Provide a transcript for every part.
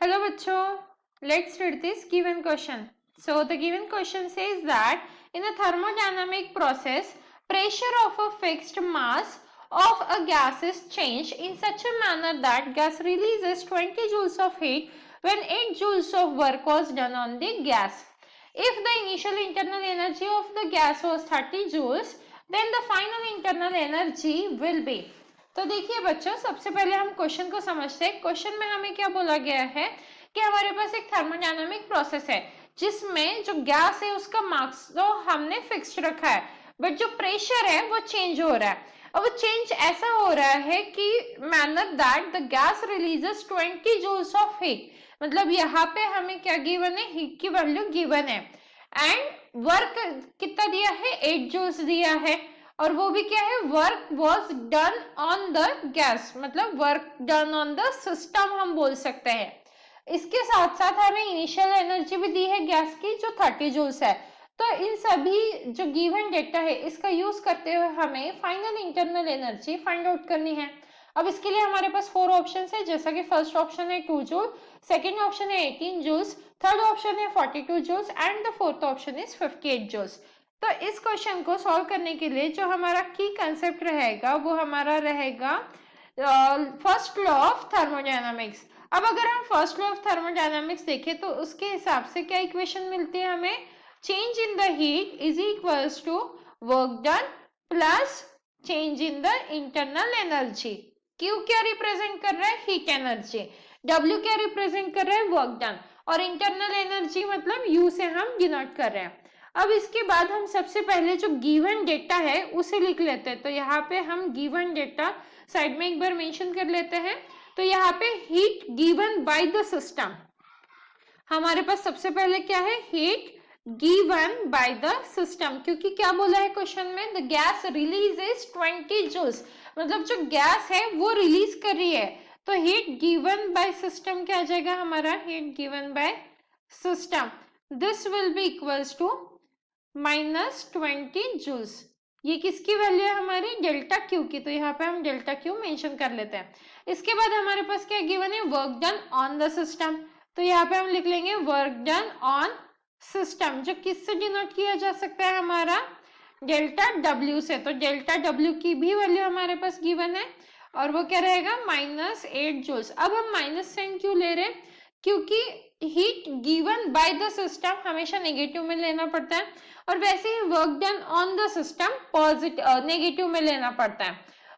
Hello bachcho, let's read this given question. So the given question says that in a thermodynamic process, pressure of a fixed mass of a gas is changed in such a manner that gas releases 20 joules of heat when 8 joules of work was done on the gas. If the initial internal energy of the gas was 30 joules, then the final internal energy will be. तो देखिए बच्चों, सबसे पहले हम question को समझते हैं। Question में हमें क्या बोला गया है कि हमारे पास एक थर्मोडायनामिक प्रोसेस है जिसमें जो गैस है उसका मास तो हमने फिक्स्ड रखा है, बट जो प्रेशर है वो चेंज हो रहा है। अब वो चेंज ऐसा हो रहा है कि manner that the gas releases 20 joules of heat, मतलब यहाँ पे हमें क्या गिवन है, हीट की वैल्यू गिवन है एंड वर्क कितना दिया है, 8 जूल्स दिया है। और वो भी क्या है, work was done on the gas, मतलब work done on the system हम बोल सकते हैं। इसके साथ साथ हमें इनिशियल एनर्जी भी दी है गैस की जो 30 जूल्स है। तो इन सभी जो गिवन डेटा है इसका यूज करते हुए हमें final internal energy find out करनी है। अब इसके लिए हमारे पास 4 ऑप्शन है, जैसा कि फर्स्ट ऑप्शन है 2 जूल, सेकेंड ऑप्शन है 18 जूल्स, थर्ड ऑप्शन है 42 joules and the fourth option is 58 joules. तो इस क्वेश्चन को सॉल्व करने के लिए जो हमारा की कंसेप्ट रहेगा वो हमारा रहेगा फर्स्ट लॉ ऑफ थर्मोडायनामिक्स। अब अगर हम फर्स्ट लॉ ऑफ थर्मोडायनामिक्स देखें तो उसके हिसाब से क्या इक्वेशन मिलती है हमें, change in the heat is equals to work done plus change in the internal energy. Q क्या रिप्रेजेंट कर रहा है, हीट एनर्जी, डब्ल्यू क्या रिप्रेजेंट कर रहा है, वर्क डन, और इंटरनल एनर्जी मतलब यू से हम डिनोट कर रहे हैं। अब इसके बाद हम सबसे पहले जो गिवन डेटा है उसे लिख लेते हैं। तो यहाँ पे हम गिवन डेटा साइड में एक बार मेंशन कर लेते हैं। तो यहाँ पे heat given by the system, हमारे पास सबसे पहले क्या है, heat given by the system, क्योंकि क्या बोला है क्वेश्चन में, द गैस रिलीजेस 20 जूल्स, मतलब जो गैस है वो रिलीज कर रही है। तो हीट गिवन बाय सिस्टम क्या आ जाएगा हमारा, heat given by system, this will be equals to -20 joules. ये किसकी वैल्यू है हमारी, डेल्टा क्यू की, तो यहाँ पे हम डेल्टा क्यू मेंशन कर लेते हैं। इसके बाद हमारे पास क्या गिवन है, work done on the system, तो यहाँ पे हम लिख लेंगे वर्क डन ऑन सिस्टम, जो किससे डिनोट किया जा सकता है हमारा, डेल्टा डब्ल्यू से। तो डेल्टा डब्ल्यू की भी वैल्यू हमारे पास गिवन है और वो क्या रहेगा, -8 जूल्स। अब हम माइनस साइन क्यों ले रहे हैं, क्योंकि heat given by the system हमेशा नेगेटिव में लेना पड़ता है, और वैसे ही work done on the system positive negative में लेना पड़ता है।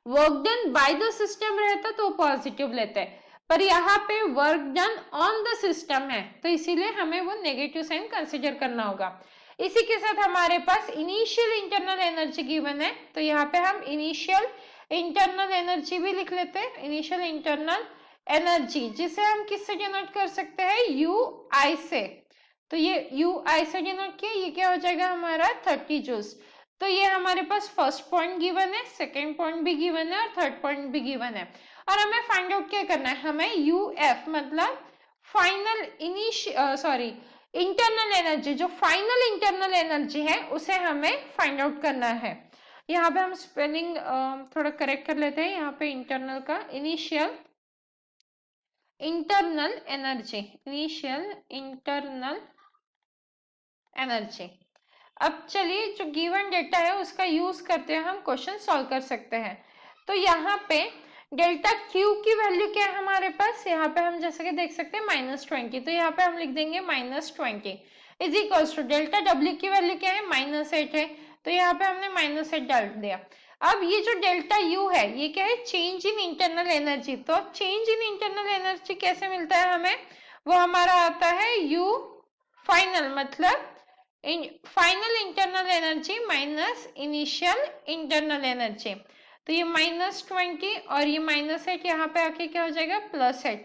Work done by the system रहता तो पॉजिटिव लेते हैं, पर यहाँ पे work done on the system है तो इसीलिए हमें वो नेगेटिव साइन कंसिडर करना होगा। इसी के साथ हमारे पास इनिशियल इंटरनल एनर्जी गिवन है, तो यहाँ पे हम इनिशियल इंटरनल एनर्जी भी लिख लेते हैं, इनिशियल इंटरनल एनर्जी, जिसे हम किससे डिनोट कर सकते हैं, यू आई से। तो ये यू आई से डिनोट किया, ये क्या हो जाएगा हमारा 30 जूल्स। तो ये हमारे पास फर्स्ट पॉइंट गिवन है, सेकेंड पॉइंट भी गिवन है और थर्ड पॉइंट भी गिवन है। और हमें फाइंड आउट क्या करना है, हमें यू एफ मतलब फाइनल इंटरनल एनर्जी, जो फाइनल इंटरनल एनर्जी है उसे हमें फाइंड आउट करना है। यहाँ पे हम स्पेलिंग थोड़ा करेक्ट कर लेते हैं, यहाँ पे इंटरनल का initial internal energy, initial internal energy. अब चलिए जो गिवन डेटा है उसका यूज करते हुए हम क्वेश्चन सॉल्व कर सकते हैं। तो यहाँ पे डेल्टा क्यू की वैल्यू क्या है हमारे पास, यहाँ पे हम जैसे कि देख सकते हैं -20, तो यहाँ पे हम लिख देंगे -20 is equals to delta W की वैल्यू क्या है, -8 है, तो यहाँ पे हमने -8 डाल दिया। अब ये जो डेल्टा यू है ये क्या है, चेंज इन इंटरनल एनर्जी। तो चेंज इन इंटरनल एनर्जी कैसे मिलता है हमें, वो हमारा आता है यू फाइनल, मतलब final internal energy minus initial internal energy. तो ये -20 और ये -8 यहाँ पे आके क्या हो जाएगा, +8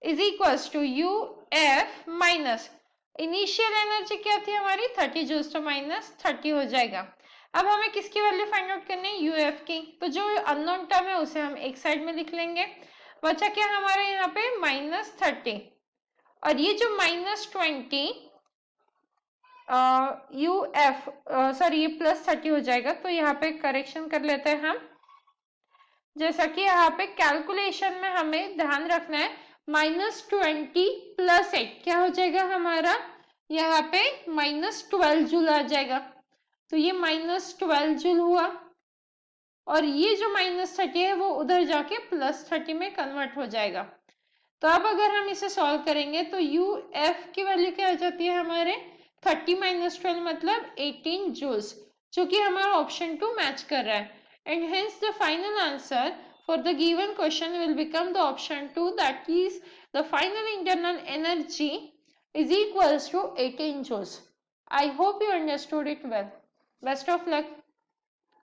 is equals to U F minus initial energy क्या थी हमारी 30 जूल्स, तो -30 हो जाएगा। अब हमें किसकी वैल्यू फाइंड आउट करनी है, यू एफ की। तो जो अननोन टर्म है उसे हम एक साइड में लिख लेंगे, बचा क्या हमारे यहाँ पे -30, और ये जो -20 यू एफ सॉरी ये +30 हो जाएगा। तो यहाँ पे करेक्शन कर लेते हैं हम, जैसा कि यहाँ पे कैलकुलेशन में हमें ध्यान रखना है -20 + 8 क्या हो जाएगा हमारा, यहाँ पे -12 जूल आ जाएगा। तो ये -12 जूल हुआ और ये जो -30 है वो उधर जाके +30 में कन्वर्ट हो जाएगा। तो अब अगर हम इसे सॉल्व करेंगे तो यू एफ की वैल्यू क्या आ जाती है हमारे 30 - 12 मतलब 18 जूल्स, जो कि हमारा ऑप्शन 2 मैच कर रहा है। And hence the final answer for the given question will become the option 2, that is the final internal energy is equals to 18 joules. I hope you understood it well. Best of luck.